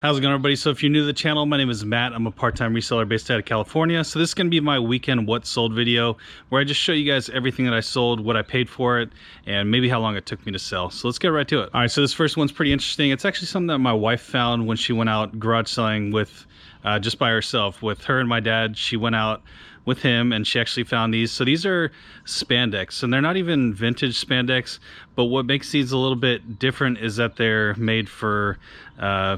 How's it going, everybody? So if you're new to the channel, my name is Matt. I'm a part-time reseller based out of California. So this is going to be my weekend what sold video, where I just show you guys everything that I sold, what I paid for it, and maybe how long it took me to sell. So let's get right to it. All right, so this first one's pretty interesting. It's actually something that my wife found when she went out garage selling with just by herself. With her and my dad, she went out with him and she actually found these. So these are spandex, and they're not even vintage spandex, but what makes these a little bit different is that they're made for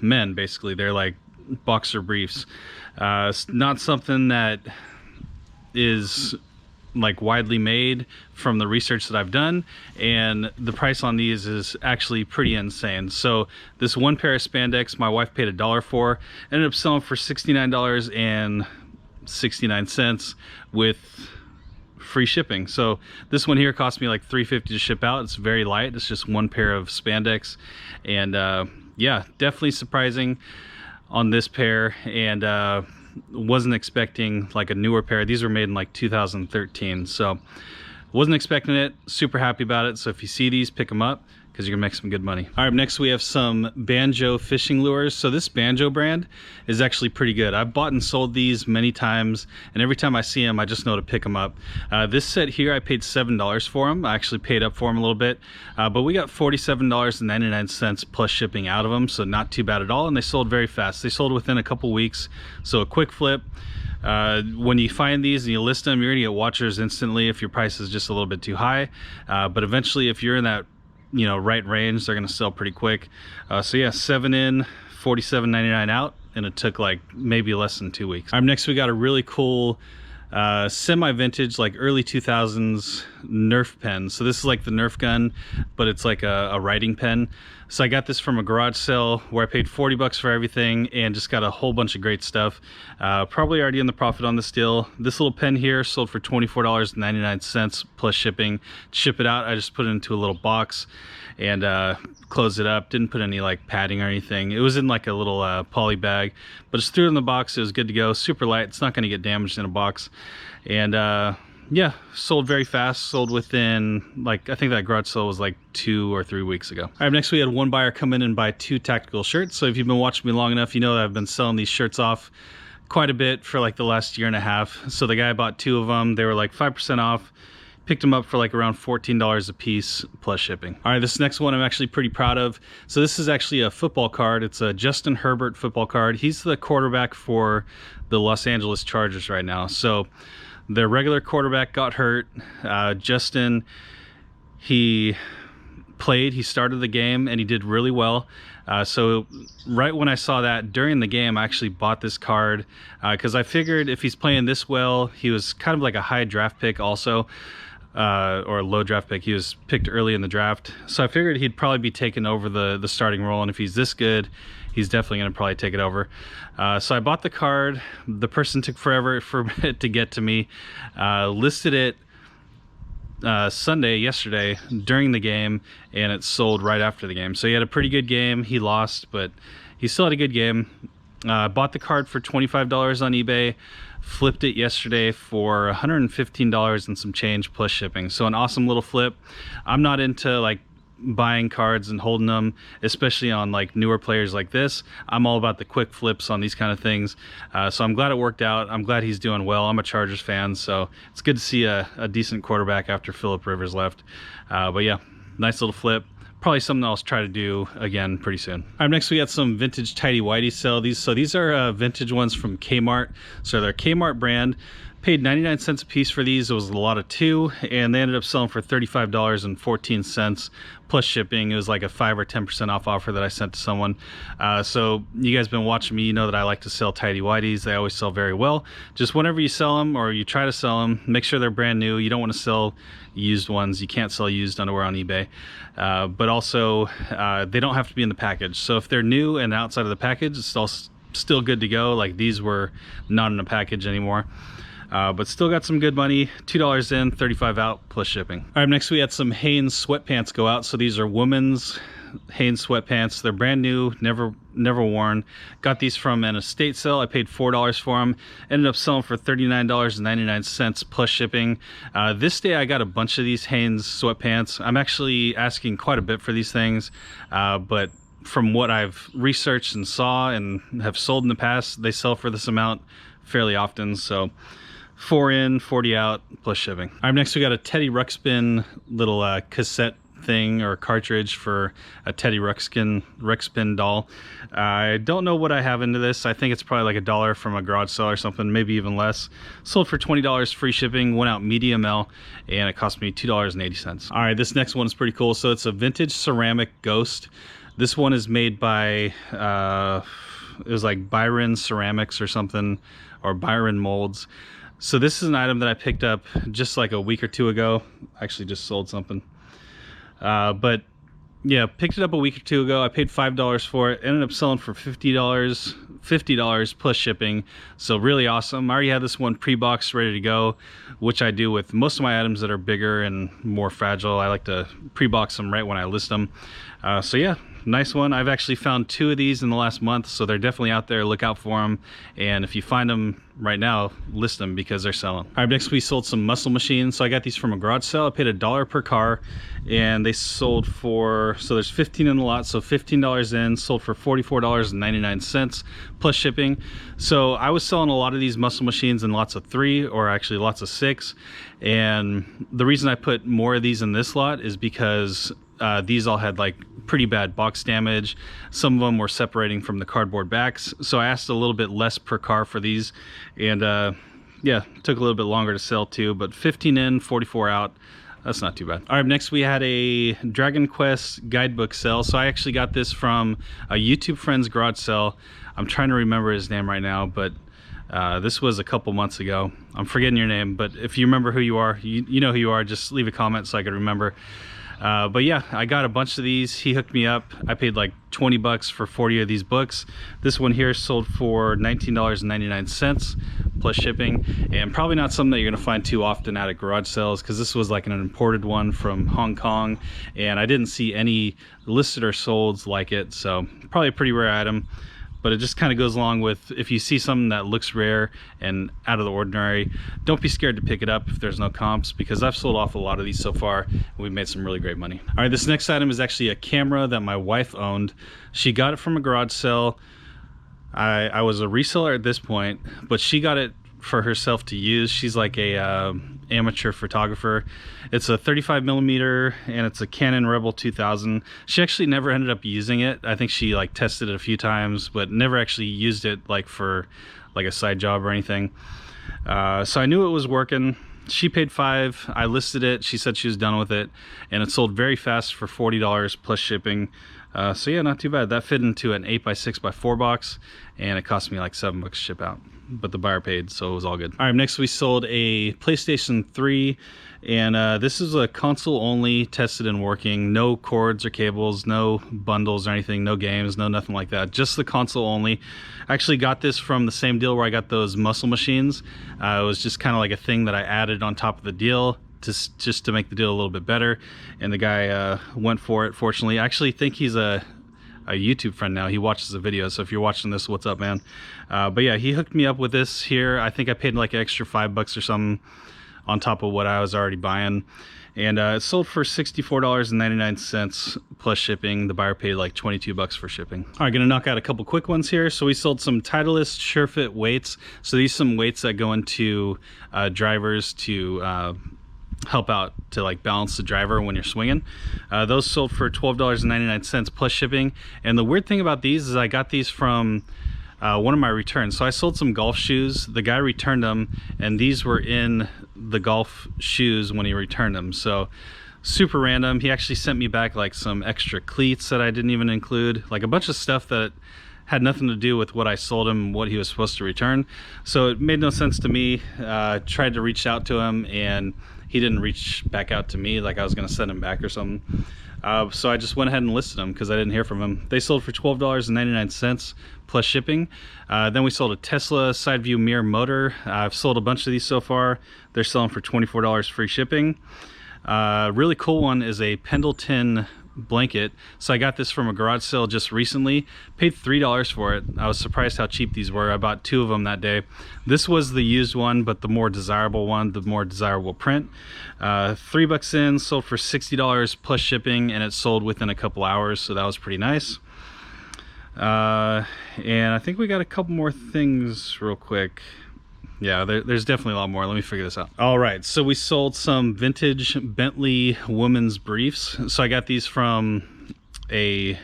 men. Basically, they're like boxer briefs. It's not something that is like widely made from the research that I've done, and the price on these is actually pretty insane. So this one pair of spandex my wife paid $1 for, ended up selling for $69.69 with free shipping. So this one here cost me like $3.50 to ship out. It's very light. It's just one pair of spandex, and yeah, definitely surprising on this pair, and wasn't expecting like a newer pair. These were made in like 2013, so wasn't expecting it. Super happy about it. So if you see these, pick them up because you're gonna make some good money. All right, next we have some Banjo fishing lures. So this Banjo brand is actually pretty good. I've bought and sold these many times, and every time I see them, I just know to pick them up. This set here, I paid $7 for them. I actually paid up for them a little bit, but we got $47.99 plus shipping out of them, so not too bad at all, and they sold very fast. They sold within a couple weeks, so a quick flip. When you find these and you list them, you're gonna get watchers instantly if your price is just a little bit too high, but eventually if you're in that right range, they're gonna sell pretty quick. So yeah, 7 in, $47.99 out, and it took like maybe less than 2 weeks. All right, next we got a really cool semi-vintage, like early 2000s Nerf pen. So this is like the Nerf gun, but it's like a writing pen. So I got this from a garage sale where I paid 40 bucks for everything and just got a whole bunch of great stuff. Probably already in the profit on this deal. This little pen here sold for $24.99 plus shipping. To ship it out, I just put it into a little box and closed it up. Didn't put any like padding or anything. It was in like a little poly bag, but just threw it in the box. It was good to go. Super light. It's not going to get damaged in a box. And yeah, sold very fast. Sold within, like, I think that garage sale was like 2 or 3 weeks ago. All right, next we had one buyer come in and buy 2 tactical shirts. So if you've been watching me long enough, you know that I've been selling these shirts off quite a bit for like the last year and a half. So the guy bought 2 of them. They were like 5% off. Picked them up for like around $14 a piece plus shipping. All right, this next one I'm actually pretty proud of. So this is actually a football card. It's a Justin Herbert football card. He's the quarterback for the Los Angeles Chargers right now. So their regular quarterback got hurt. Justin, he played, he started the game, and he did really well. So right when I saw that during the game, I actually bought this card because I figured if he's playing this well, he was kind of like a high draft pick also, or a low draft pick. He was picked early in the draft, so I figured he'd probably be taking over the starting role, and if he's this good, he's definitely going to probably take it over. So I bought the card. The person took forever for it to get to me. Listed it yesterday during the game, and it sold right after the game. So he had a pretty good game. He lost, but he still had a good game. Bought the card for $25 on eBay, flipped it yesterday for $115 and some change plus shipping. So an awesome little flip. I'm not into like buying cards and holding them, especially on like newer players like this. I'm all about the quick flips on these kind of things. So I'm glad it worked out. I'm glad he's doing well. I'm a Chargers fan, so it's good to see a decent quarterback after Phillip Rivers left. But yeah, nice little flip. Probably something I'll try to do again pretty soon. All right, next we got some vintage tighty whitey sell. These are vintage ones from Kmart. So they're Kmart brand. Paid 99 cents a piece for these. It was a lot of 2, and they ended up selling for $35.14 plus shipping. It was like a 5 or 10% off offer that I sent to someone. So you guys been watching me, you know that I like to sell tighty whiteys. They always sell very well. Just whenever you sell them or you try to sell them, make sure they're brand new. You don't want to sell used ones. You can't sell used underwear on eBay. But also they don't have to be in the package. So if they're new and outside of the package, it's still good to go. Like these were not in a package anymore. But still got some good money. $2 in, $35 out plus shipping. All right, next we had some Hanes sweatpants go out. So these are women's Hanes sweatpants. They're brand new, never worn. Got these from an estate sale. I paid $4 for them. Ended up selling for $39.99 plus shipping. This day I got a bunch of these Hanes sweatpants. I'm actually asking quite a bit for these things, but from what I've researched and saw and have sold in the past, they sell for this amount fairly often. So 4 in, 40 out, plus shipping. All right, next we got a Teddy Ruxpin little cassette thing or cartridge for a Teddy Ruxpin doll. I don't know what I have into this. I think it's probably like $1 from a garage sale or something, maybe even less. Sold for $20, free shipping, went out medium L, and it cost me $2.80. All right, this next one is pretty cool. So it's a vintage ceramic ghost. This one is made by it was like Byron Ceramics or something, or Byron Molds. So this is an item that I picked up just like a week or two ago. Actually just sold something. But yeah, picked it up a week or two ago. I paid $5 for it. Ended up selling for $50 plus shipping. So really awesome. I already had this one pre-boxed, ready to go, which I do with most of my items that are bigger and more fragile. I like to pre-box them right when I list them. So yeah, nice one. I've actually found 2 of these in the last month, so they're definitely out there. Look out for them. And if you find them right now, list them because they're selling. All right, next we sold some muscle machines. So I got these from a garage sale. I paid $1 per car, and they sold for, so there's 15 in the lot, so $15 in, sold for $44.99 plus shipping. So I was selling a lot of these muscle machines in lots of 3, or actually lots of 6. And the reason I put more of these in this lot is because these all had like pretty bad box damage. Some of them were separating from the cardboard backs, so I asked a little bit less per car for these, and yeah, took a little bit longer to sell too, but 15 in, 44 out, that's not too bad. All right, next we had a Dragon Quest guidebook sale. So I actually got this from a YouTube friend's garage sale. I'm trying to remember his name right now, but this was a couple months ago. I'm forgetting your name, but if you remember who you are, you know who you are, just leave a comment so I can remember. But yeah, I got a bunch of these. He hooked me up. I paid like 20 bucks for 40 of these books. This one here sold for $19.99 plus shipping, and probably not something that you're gonna find too often at garage sales, because this was like an imported one from Hong Kong, and I didn't see any listed or sold like it, so probably a pretty rare item. But it just kind of goes along with, if you see something that looks rare and out of the ordinary, don't be scared to pick it up if there's no comps, because I've sold off a lot of these so far and we've made some really great money. All right, this next item is actually a camera that my wife owned. She got it from a garage sale. I was a reseller at this point, but she got it for herself to use. She's like a amateur photographer. It's a 35mm and it's a Canon Rebel 2000. She actually never ended up using it. I think she like tested it a few times, but never actually used it like for like a side job or anything. So I knew it was working. She paid $5. I listed it. She said she was done with it, and it sold very fast for $40 plus shipping. So yeah, not too bad. That fit into an 8x6x4 box, and it cost me like $7 to ship out, but the buyer paid, so it was all good. All right, next we sold a PlayStation 3, and this is a console only, tested and working. No cords or cables, no bundles or anything, no games, no nothing like that, just the console only. I actually got this from the same deal where I got those muscle machines. It was just kind of like a thing that I added on top of the deal, just to make the deal a little bit better, and the guy went for it. Fortunately, I actually think he's a YouTube friend now. He watches the video, so if you're watching this, what's up, man? But yeah, he hooked me up with this here. I think I paid like an extra $5 or something on top of what I was already buying, and it sold for $64.99 plus shipping. The buyer paid like 22 bucks for shipping. All right, gonna knock out a couple quick ones here. So we sold some Titleist SureFit weights. So these are some weights that go into drivers to help out to like balance the driver when you're swinging. Those sold for $12.99 plus shipping. And the weird thing about these is I got these from one of my returns. So I sold some golf shoes. The guy returned them, and these were in the golf shoes when he returned them. So super random. He actually sent me back like some extra cleats that I didn't even include, like a bunch of stuff that had nothing to do with what I sold him, what he was supposed to return. So it made no sense to me. Tried to reach out to him, and he didn't reach back out to me, like I was gonna send him back or something. So I just went ahead and listed them because I didn't hear from him. They sold for $12.99 plus shipping. Then we sold a Tesla side view mirror motor. I've sold a bunch of these so far. They're selling for $24 free shipping. Really cool one is a Pendleton Blanket. So I got this from a garage sale just recently, paid $3 for it. I was surprised how cheap these were. I bought 2 of them that day. This was the used one, but the more desirable one, the more desirable print. $3 in, sold for $60 plus shipping, and it sold within a couple hours, so that was pretty nice. And I think we got a couple more things real quick. Yeah, there's definitely a lot more. Let me figure this out. All right, so we sold some vintage Bentley women's briefs. So I got these from a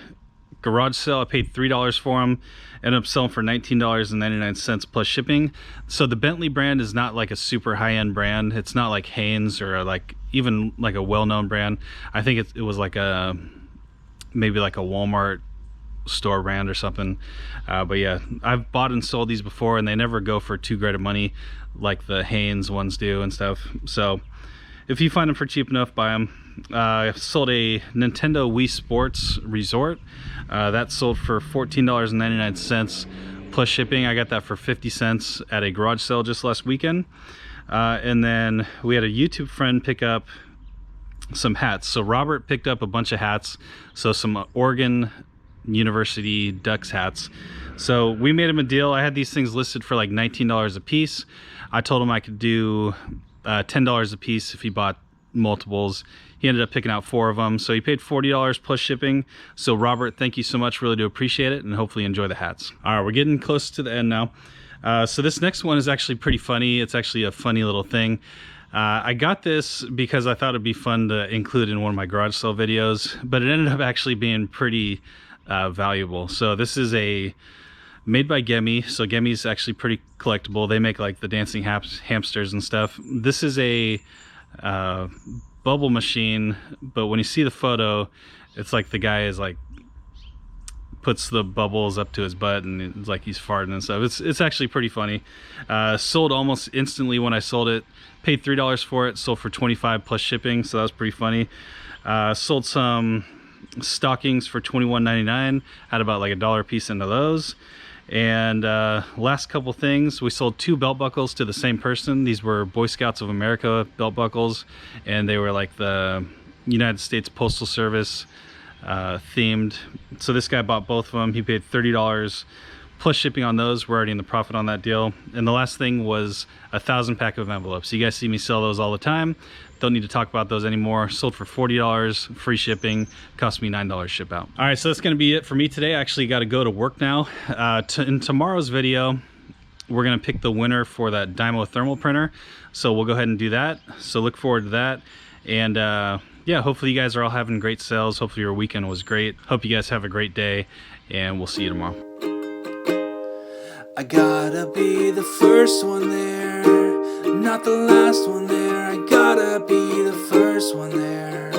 garage sale. I paid $3 for them. Ended up selling for $19.99 plus shipping. So the Bentley brand is not like a super high-end brand. It's not like Hanes or like even like a well-known brand. I think it was like a maybe like a Walmart store brand or something. But yeah, I've bought and sold these before, and they never go for too great of money like the Hanes ones do and stuff. So if you find them for cheap enough, buy them. I sold a Nintendo Wii Sports Resort. That sold for $14.99 plus shipping. I got that for 50 cents at a garage sale just last weekend. And then we had a YouTube friend pick up some hats. So Robert picked up a bunch of hats. So some Oregon University Ducks hats. So we made him a deal. I had these things listed for like $19 a piece. I told him I could do $10 a piece if he bought multiples. He ended up picking out 4 of them, so he paid $40 plus shipping. So Robert, thank you so much, really do appreciate it, and hopefully enjoy the hats. All right, we're getting close to the end now. So this next one is actually pretty funny. It's actually a funny little thing. I got this because I thought it'd be fun to include in one of my garage sale videos, but it ended up actually being pretty valuable. So this is made by Gemi. So Gemi's actually pretty collectible. They make like the dancing hamsters and stuff. This is a bubble machine, but when you see the photo, it's like the guy is like puts the bubbles up to his butt and it's like he's farting and stuff. It's actually pretty funny. Sold almost instantly when I sold it. Paid $3 for it. Sold for $25 plus shipping, so that was pretty funny. Sold some stockings for $21.99. Had about like $1 a piece into those. And last couple things, we sold 2 belt buckles to the same person. These were Boy Scouts of America belt buckles, and they were like the United States Postal Service themed. So this guy bought both of them. He paid $30 plus shipping on those. We're already in the profit on that deal. And the last thing was a 1,000 pack of envelopes. You guys see me sell those all the time. Don't need to talk about those anymore. Sold for $40, free shipping, cost me $9 ship out. All right, so that's gonna be it for me today. I actually gotta go to work now. In tomorrow's video, we're gonna pick the winner for that Dymo thermal printer. So we'll go ahead and do that. So look forward to that. And yeah, hopefully you guys are all having great sales. Hopefully your weekend was great. Hope you guys have a great day, and we'll see you tomorrow. I gotta be the first one there, not the last one there. I gotta be the first one there.